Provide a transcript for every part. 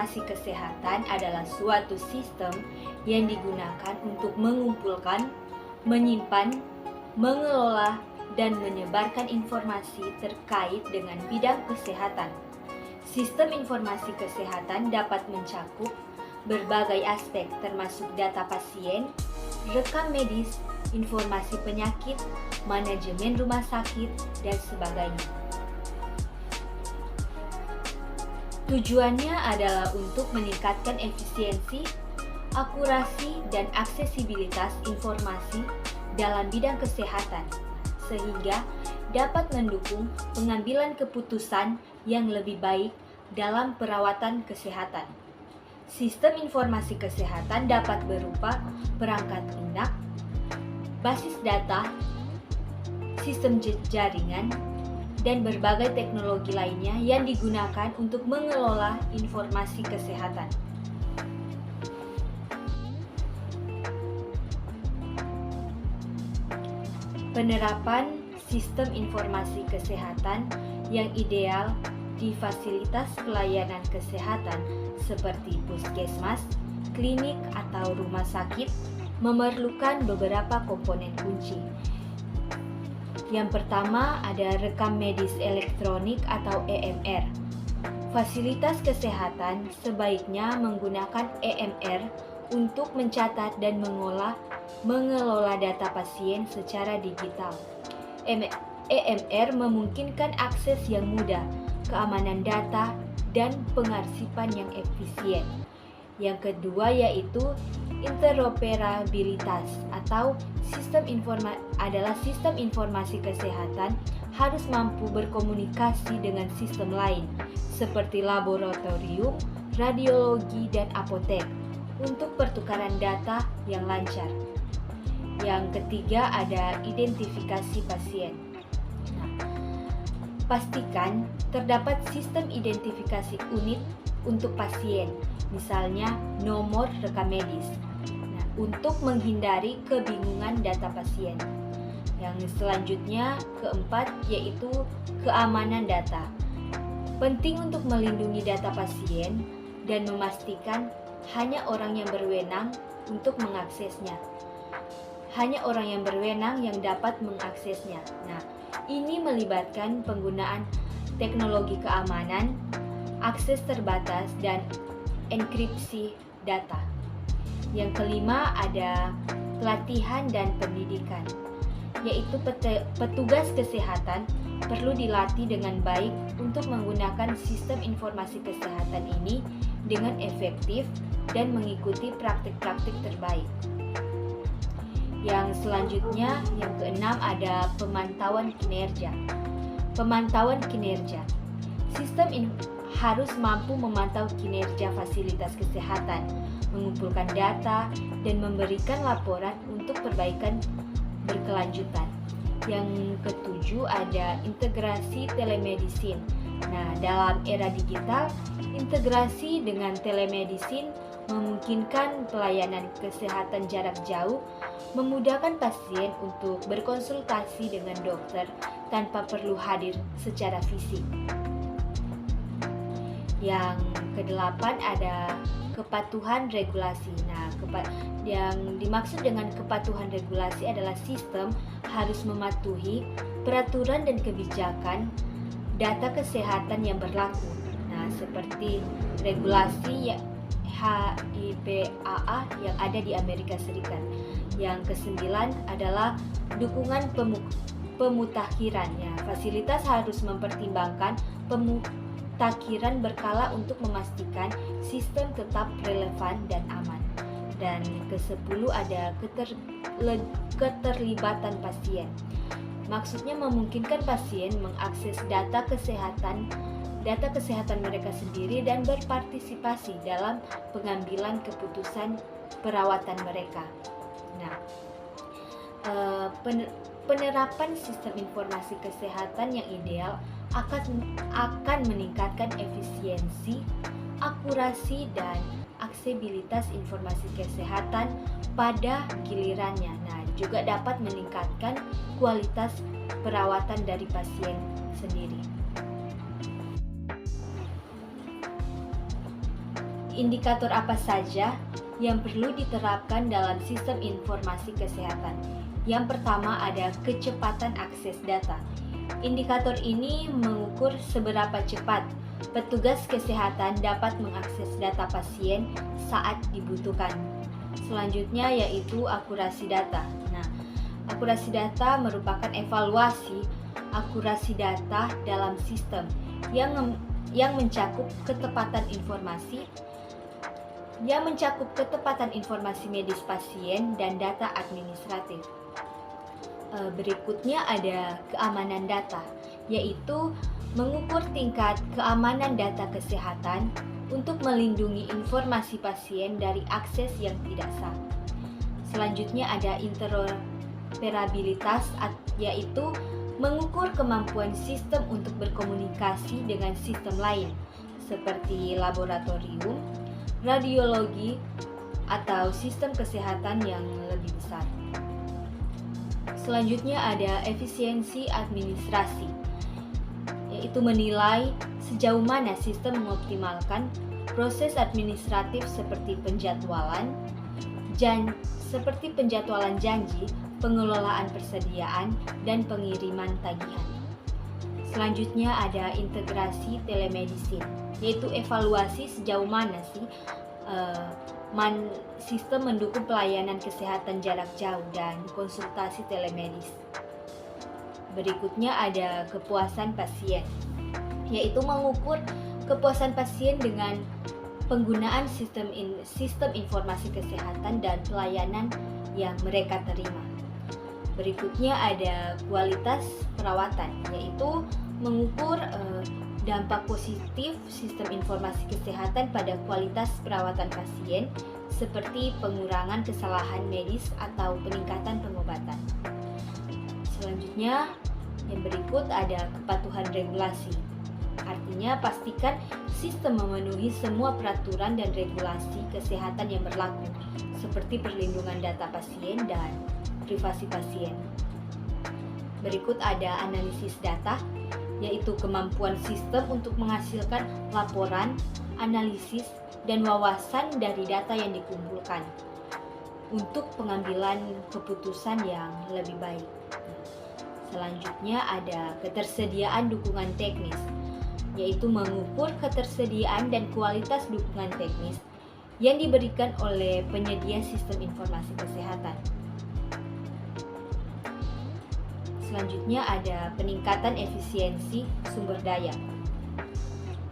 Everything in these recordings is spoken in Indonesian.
informasi kesehatan adalah suatu sistem yang digunakan untuk mengumpulkan, menyimpan, mengelola, dan menyebarkan informasi terkait dengan bidang kesehatan. Sistem informasi kesehatan dapat mencakup berbagai aspek termasuk data pasien, rekam medis, informasi penyakit, manajemen rumah sakit, dan sebagainya. Tujuannya adalah untuk meningkatkan efisiensi, akurasi, dan aksesibilitas informasi dalam bidang kesehatan, sehingga dapat mendukung pengambilan keputusan yang lebih baik dalam perawatan kesehatan. Sistem informasi kesehatan dapat berupa perangkat lunak, basis data, sistem jaringan, dan berbagai teknologi lainnya yang digunakan untuk mengelola informasi kesehatan. Penerapan sistem informasi kesehatan yang ideal di fasilitas pelayanan kesehatan seperti puskesmas, klinik, atau rumah sakit memerlukan beberapa komponen kunci. Yang pertama ada rekam medis elektronik atau EMR. Fasilitas kesehatan sebaiknya menggunakan EMR untuk mencatat dan mengelola data pasien secara digital. EMR memungkinkan akses yang mudah, keamanan data, dan pengarsipan yang efisien. Yang kedua yaitu interoperabilitas atau sistem informasi kesehatan harus mampu berkomunikasi dengan sistem lain seperti laboratorium, radiologi, dan apotek untuk pertukaran data yang lancar. Yang ketiga ada identifikasi pasien. Pastikan terdapat sistem identifikasi unit untuk pasien, misalnya nomor rekam medis, untuk menghindari kebingungan data pasien. Yang selanjutnya keempat yaitu keamanan data. Penting untuk melindungi data pasien dan memastikan hanya orang yang berwenang untuk mengaksesnya. Hanya orang yang berwenang yang dapat mengaksesnya. Ini melibatkan penggunaan teknologi keamanan, akses terbatas, dan enkripsi data. Yang kelima ada pelatihan dan pendidikan, yaitu petugas kesehatan perlu dilatih dengan baik untuk menggunakan sistem informasi kesehatan ini dengan efektif dan mengikuti praktik-praktik terbaik. Yang selanjutnya, yang keenam ada pemantauan kinerja. Pemantauan kinerja. Sistem harus mampu memantau kinerja fasilitas kesehatan, mengumpulkan data, dan memberikan laporan untuk perbaikan berkelanjutan. Yang ketujuh ada integrasi telemedicine. Dalam era digital, integrasi dengan telemedicine memungkinkan pelayanan kesehatan jarak jauh, memudahkan pasien untuk berkonsultasi dengan dokter tanpa perlu hadir secara fisik. Yang kedelapan ada kepatuhan regulasi. Yang dimaksud dengan kepatuhan regulasi adalah sistem harus mematuhi peraturan dan kebijakan data kesehatan yang berlaku. Seperti regulasi HIPAA yang ada di Amerika Serikat. Yang kesembilan adalah dukungan pemutakhiran. Fasilitas harus mempertimbangkan pemutakhiran berkala untuk memastikan sistem tetap relevan dan aman. Dan ke-10 ada keterlibatan pasien. Maksudnya memungkinkan pasien mengakses data kesehatan mereka sendiri dan berpartisipasi dalam pengambilan keputusan perawatan mereka. Penerapan sistem informasi kesehatan yang ideal akan meningkatkan efisiensi, akurasi, dan aksesibilitas informasi kesehatan pada gilirannya. Juga dapat meningkatkan kualitas perawatan dari pasien sendiri. Indikator apa saja yang perlu diterapkan dalam sistem informasi kesehatan? Yang pertama ada kecepatan akses data. Indikator ini mengukur seberapa cepat petugas kesehatan dapat mengakses data pasien saat dibutuhkan. Selanjutnya yaitu akurasi data. Nah, akurasi data merupakan evaluasi akurasi data dalam sistem yang mencakup ketepatan informasi medis pasien dan data administratif. Berikutnya ada keamanan data, yaitu mengukur tingkat keamanan data kesehatan untuk melindungi informasi pasien dari akses yang tidak sah. Selanjutnya ada interoperabilitas, yaitu mengukur kemampuan sistem untuk berkomunikasi dengan sistem lain seperti laboratorium, radiologi, atau sistem kesehatan yang lebih besar. Selanjutnya ada efisiensi administrasi, yaitu menilai sejauh mana sistem mengoptimalkan proses administratif seperti penjadwalan janji, pengelolaan persediaan, dan pengiriman tagihan. Selanjutnya ada integrasi telemedicine, yaitu evaluasi sejauh mana sistem mendukung pelayanan kesehatan jarak jauh dan konsultasi telemedis. Berikutnya ada kepuasan pasien, yaitu mengukur kepuasan pasien dengan penggunaan sistem informasi kesehatan dan pelayanan yang mereka terima. Berikutnya ada kualitas perawatan, yaitu mengukur dampak positif sistem informasi kesehatan pada kualitas perawatan pasien seperti pengurangan kesalahan medis atau peningkatan pengobatan. Selanjutnya, yang berikut ada kepatuhan regulasi. Artinya pastikan sistem memenuhi semua peraturan dan regulasi kesehatan yang berlaku, seperti perlindungan data pasien dan privasi pasien. Berikut ada analisis data, yaitu kemampuan sistem untuk menghasilkan laporan, analisis, dan wawasan dari data yang dikumpulkan untuk pengambilan keputusan yang lebih baik. Selanjutnya ada ketersediaan dukungan teknis, yaitu mengukur ketersediaan dan kualitas dukungan teknis yang diberikan oleh penyedia sistem informasi kesehatan. Selanjutnya ada peningkatan efisiensi sumber daya,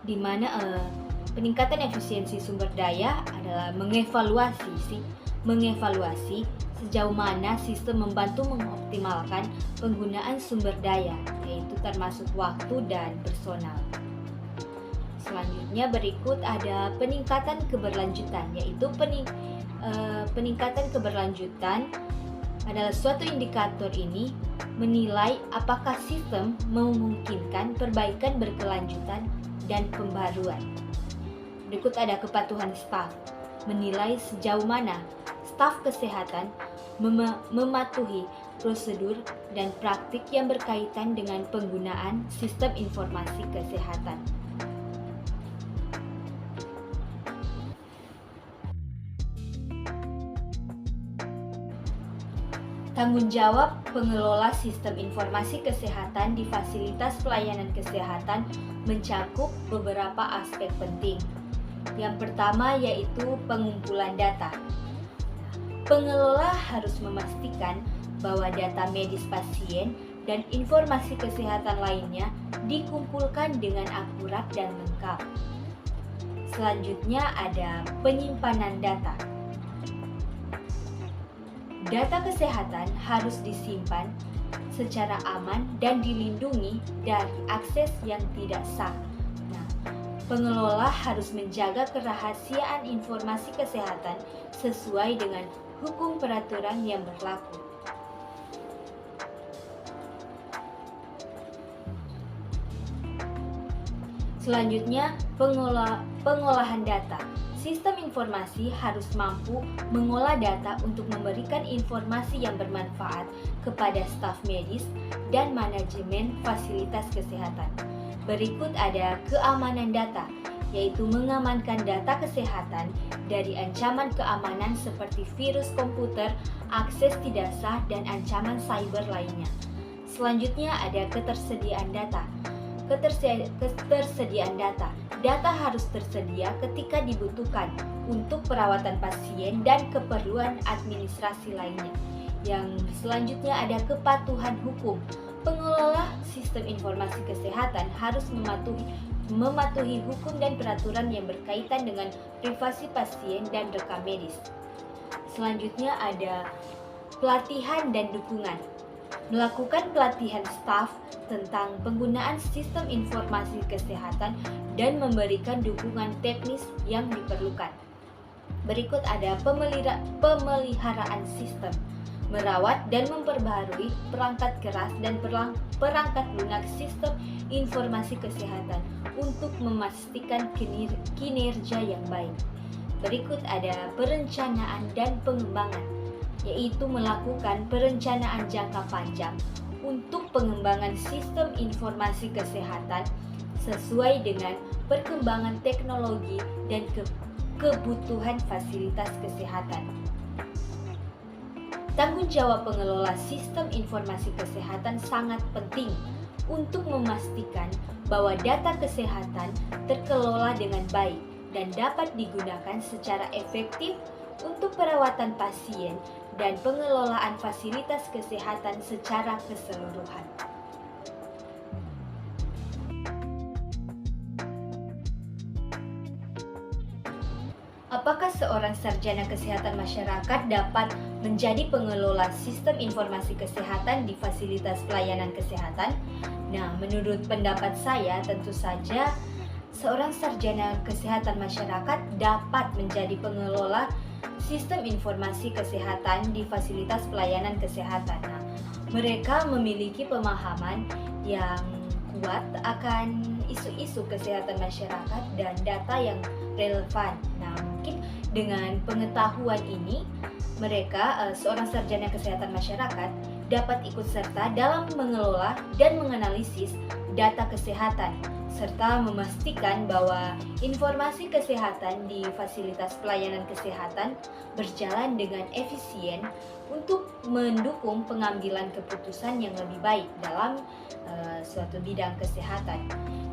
di mana peningkatan efisiensi sumber daya adalah mengevaluasi sejauh mana sistem membantu mengoptimalkan penggunaan sumber daya, yaitu termasuk waktu dan personal. Selanjutnya berikut ada peningkatan keberlanjutan, yaitu peningkatan keberlanjutan adalah suatu indikator ini menilai apakah sistem memungkinkan perbaikan berkelanjutan dan pembaruan. Berikut ada kepatuhan staf, menilai sejauh mana staf kesehatan mematuhi prosedur dan praktik yang berkaitan dengan penggunaan sistem informasi kesehatan. Tanggung jawab pengelola sistem informasi kesehatan di fasilitas pelayanan kesehatan mencakup beberapa aspek penting. Yang pertama yaitu pengumpulan data. Pengelola harus memastikan bahwa data medis pasien dan informasi kesehatan lainnya dikumpulkan dengan akurat dan lengkap. Selanjutnya ada penyimpanan data. Data kesehatan harus disimpan secara aman dan dilindungi dari akses yang tidak sah. Nah, pengelola harus menjaga kerahasiaan informasi kesehatan sesuai dengan hukum peraturan yang berlaku. Selanjutnya, pengolahan data. Sistem informasi harus mampu mengolah data untuk memberikan informasi yang bermanfaat kepada staf medis dan manajemen fasilitas kesehatan. Berikut ada keamanan data, yaitu mengamankan data kesehatan dari ancaman keamanan seperti virus komputer, akses tidak sah, dan ancaman cyber lainnya. Selanjutnya ada ketersediaan data. Ketersediaan data. Data harus tersedia ketika dibutuhkan untuk perawatan pasien dan keperluan administrasi lainnya. Yang selanjutnya ada kepatuhan hukum. Pengelola sistem informasi kesehatan harus mematuhi hukum dan peraturan yang berkaitan dengan privasi pasien dan rekam medis. Selanjutnya ada pelatihan dan dukungan. Melakukan pelatihan staf tentang penggunaan sistem informasi kesehatan dan memberikan dukungan teknis yang diperlukan. Berikut ada pemeliharaan sistem. Merawat dan memperbaharui perangkat keras dan perangkat lunak sistem informasi kesehatan untuk memastikan kinerja yang baik. Berikut ada perencanaan dan pengembangan, yaitu melakukan perencanaan jangka panjang untuk pengembangan sistem informasi kesehatan sesuai dengan perkembangan teknologi dan kebutuhan fasilitas kesehatan. Tanggung jawab pengelola sistem informasi kesehatan sangat penting untuk memastikan bahwa data kesehatan terkelola dengan baik dan dapat digunakan secara efektif untuk perawatan pasien dan pengelolaan fasilitas kesehatan secara keseluruhan. Apakah seorang sarjana kesehatan masyarakat dapat menjadi pengelola sistem informasi kesehatan di fasilitas pelayanan kesehatan? Nah, menurut pendapat saya, tentu saja seorang sarjana kesehatan masyarakat dapat menjadi pengelola sistem informasi kesehatan di fasilitas pelayanan kesehatan. Nah, mereka memiliki pemahaman yang kuat akan isu-isu kesehatan masyarakat dan data yang relevan. Nah, mungkin dengan pengetahuan ini, mereka seorang sarjana kesehatan masyarakat dapat ikut serta dalam mengelola dan menganalisis data kesehatan serta memastikan bahwa informasi kesehatan di fasilitas pelayanan kesehatan berjalan dengan efisien untuk mendukung pengambilan keputusan yang lebih baik dalam suatu bidang kesehatan.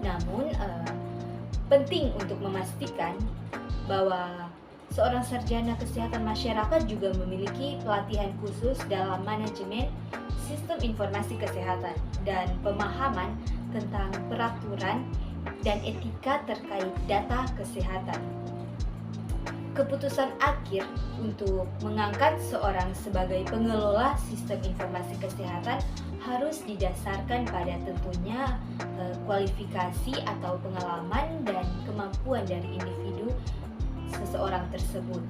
Namun, penting untuk memastikan bahwa seorang sarjana kesehatan masyarakat juga memiliki pelatihan khusus dalam manajemen sistem informasi kesehatan dan pemahaman tentang peraturan dan etika terkait data kesehatan. Keputusan akhir untuk mengangkat seorang sebagai pengelola sistem informasi kesehatan harus didasarkan pada tentunya kualifikasi atau pengalaman dan kemampuan dari individu seseorang tersebut.